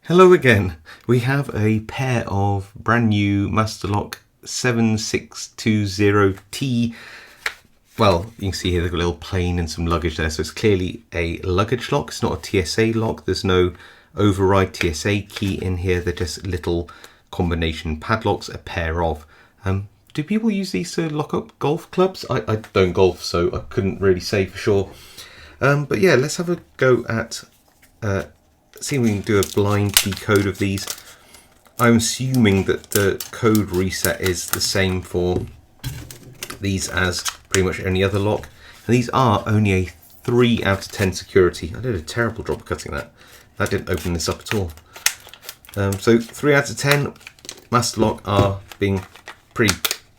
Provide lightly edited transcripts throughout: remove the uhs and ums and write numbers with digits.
Hello again. We have a pair of brand new Padlocks 7620T. Well, you can see here they've got a little plane and some luggage there, so it's clearly a luggage lock. It's not a TSA lock. There's no override TSA key in here. They're just little combination padlocks, a pair of. Do people use these to lock up golf clubs? I don't golf, so I couldn't really say for sure. But yeah, let's have a go at see if we can do a blind decode of these. I'm assuming that the code reset is the same for these as pretty much any other lock. And these are only a 3 out of 10 security. I did a terrible job of cutting that. That didn't open this up at all. So 3 out of 10. Padlocks are being pretty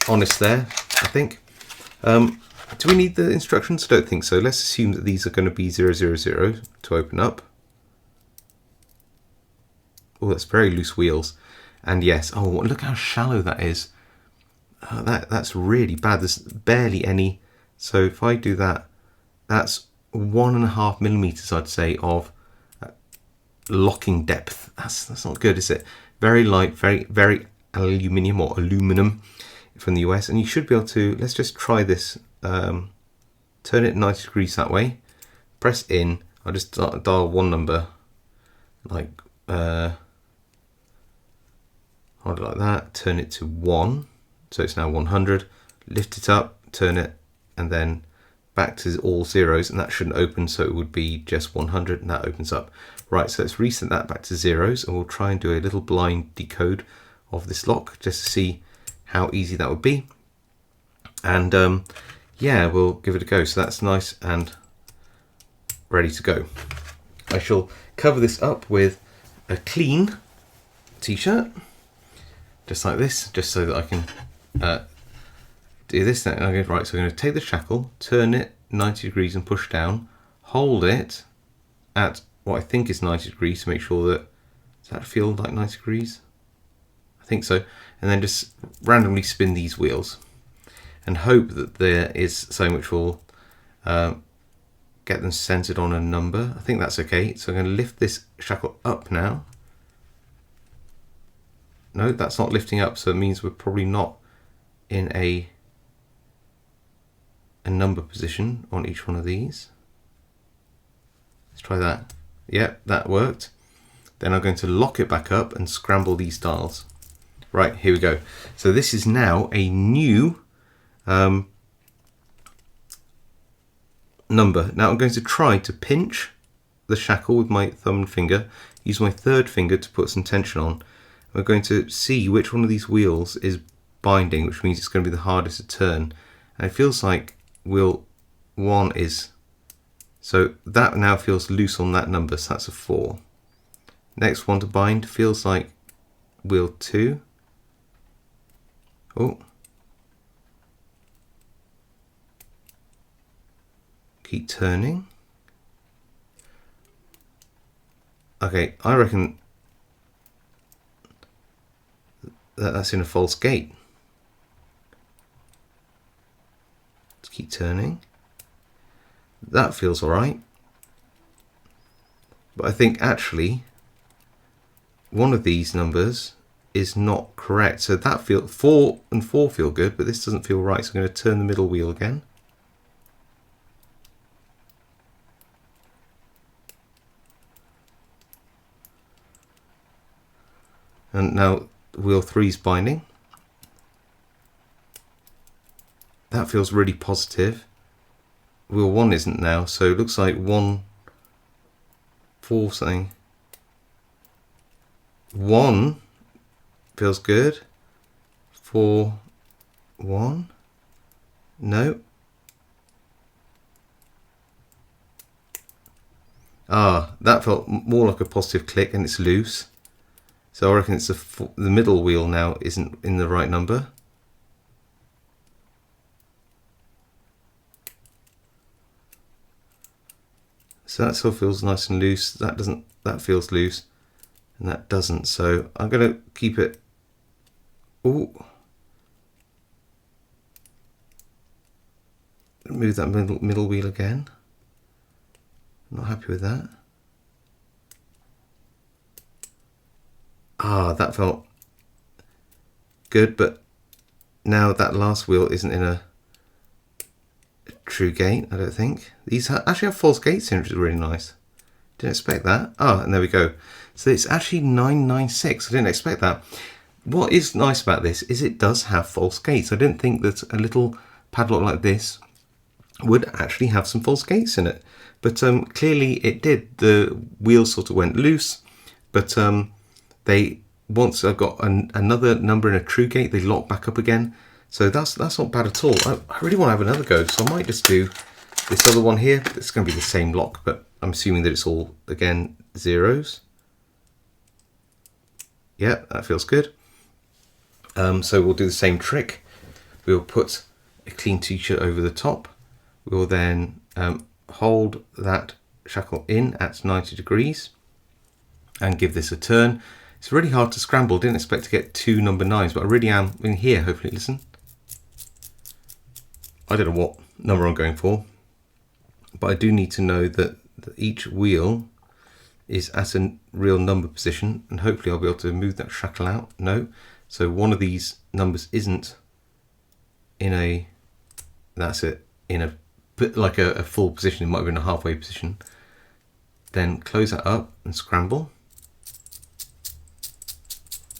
honest there, I think. Do we need the instructions? I don't think so. Let's assume that these are going to be 000 to open up. Oh, that's very loose wheels. And yes, oh, look how shallow that is. That's really bad. There's barely any. So if I do that, that's 1.5 millimeters, I'd say, of locking depth. That's not good, is it? Very light, very aluminium or aluminum from the US. And you should be able to, let's just try this. Turn it 90 degrees that way. Press in. I'll just dial one number, like hold it like that, turn it to 1, so it's now 100, lift it up, turn it, and then back to all zeros, and that shouldn't open, so it would be just 100, and that opens up. Right, so let's reset that back to zeros, and we'll try and do a little blind decode of this lock, just to see how easy that would be. And yeah, we'll give it a go. So that's nice and ready to go. I shall cover this up with a clean t-shirt, just like this, just so that I can do this. Right, so I'm going to take the shackle, turn it 90 degrees and push down, hold it at what I think is 90 degrees to make sure that, does that feel like 90 degrees? I think so. And then just randomly spin these wheels and hope that there is something which will get them centered on a number. I think that's okay. So I'm going to lift this shackle up now. No, that's not lifting up, so it means we're probably not in a number position on each one of these. Let's try that. Yep, that worked. Then I'm going to lock it back up and scramble these dials. Right, here we go. So this is now a new number. Now I'm going to try to pinch the shackle with my thumb and finger, use my third finger to put some tension on. We're going to see which one of these wheels is binding, which means it's going to be the hardest to turn. And it feels like wheel 1 is, so that now feels loose on that number, so that's a 4. Next one to bind feels like wheel 2. Oh. Keep turning. Okay, I reckon that's in a false gate. Let's keep turning. That feels alright. But I think actually one of these numbers is not correct. So that 4 and 4 feel good, but this doesn't feel right. So I'm going to turn the middle wheel again. And now wheel 3 is binding. That feels really positive. Wheel 1 isn't now, so it looks like 1, 4 something. 1 feels good. 4, 1. No. Ah, that felt more like a positive click, and it's loose. So I reckon it's the middle wheel now isn't in the right number. So that still feels nice and loose. That doesn't. That feels loose, and that doesn't. So I'm going to keep it. Ooh. Move that middle wheel again. Not happy with that. that felt good, but now that last wheel isn't in a true gate, I don't think. These actually have false gates in, which is really nice. Didn't expect that. And there we go. So it's actually 996. I didn't expect that. What is nice about this is it does have false gates. I didn't think that a little padlock like this would actually have some false gates in it, but clearly it did. The wheels sort of went loose, but they, once I've got another number in a true gate, they lock back up again. So that's not bad at all. I really want to have another go, so I might just do this other one here. It's going to be the same lock, but I'm assuming that it's all, again, zeros. Yeah, that feels good. So we'll do the same trick. We'll put a clean t-shirt over the top. We'll then hold that shackle in at 90 degrees and give this a turn. It's really hard to scramble. Didn't expect to get 2 number 9s, but I really am in here. Hopefully, listen. I don't know what number I'm going for, but I do need to know that each wheel is at a real number position, and hopefully I'll be able to move that shackle out. No. So one of these numbers isn't in a, that's it, in a, like a full position. It might have been a halfway position. Then close that up and scramble.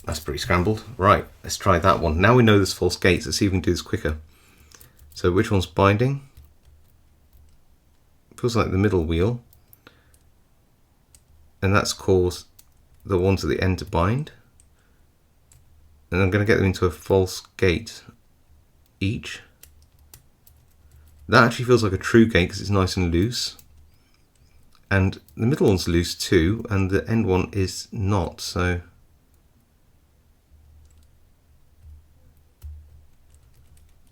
That's pretty scrambled. Right, let's try that one. Now we know there's false gates. Let's see if we can do this quicker. So which one's binding? Feels like the middle wheel. And that's caused the ones at the end to bind. And I'm going to get them into a false gate each. That actually feels like a true gate because it's nice and loose. And the middle one's loose too, and the end one is not, so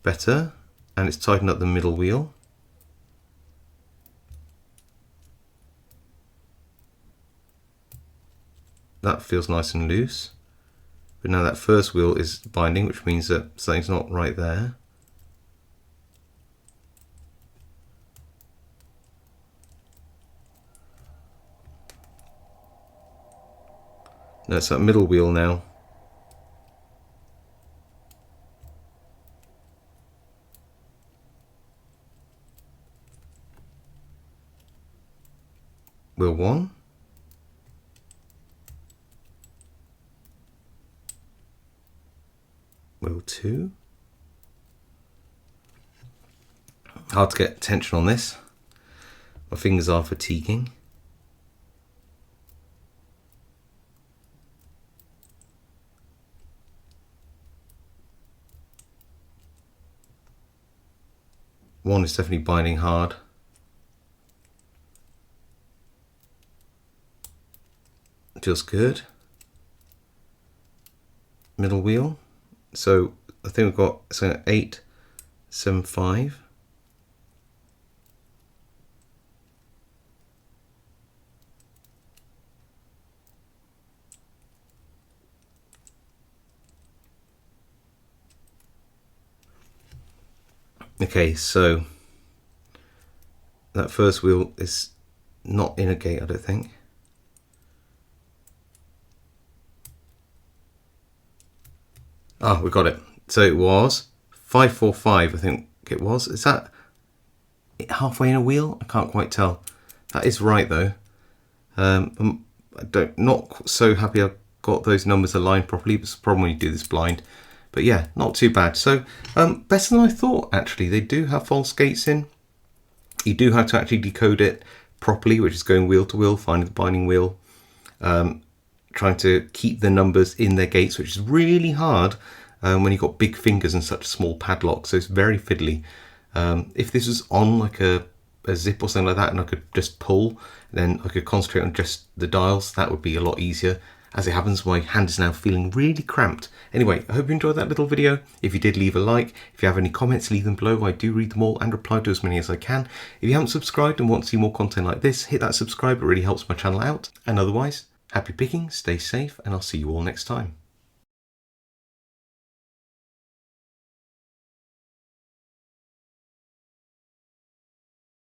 better. And it's tightened up the middle wheel. That feels nice and loose. But now that first wheel is binding, which means that something's not right there. No, it's that middle wheel now. Wheel 1. Wheel 2. Hard to get tension on this. My fingers are fatiguing. One is definitely binding hard. Feels good. Middle wheel. So I think we've got 8, 7, 5. Okay, so that first wheel is not in a gate, I don't think. Ah, we got it. So it was 545, I think it was. Is that halfway in a wheel? I can't quite tell. That is right though. Not so happy I got those numbers aligned properly. It's a problem when you do this blind. But yeah, not too bad. So better than I thought actually. They do have false gates in. You do have to actually decode it properly, which is going wheel to wheel, finding the binding wheel, trying to keep the numbers in their gates, which is really hard when you've got big fingers and such a small padlock. So it's very fiddly. If this was on like a zip or something like that and I could just pull, then I could concentrate on just the dials. That would be a lot easier. As it happens, my hand is now feeling really cramped. Anyway, I hope you enjoyed that little video. If you did, leave a like. If you have any comments, leave them below. I do read them all and reply to as many as I can. If you haven't subscribed and want to see more content like this, hit that subscribe. It really helps my channel out. And otherwise, happy picking, stay safe, and I'll see you all next time.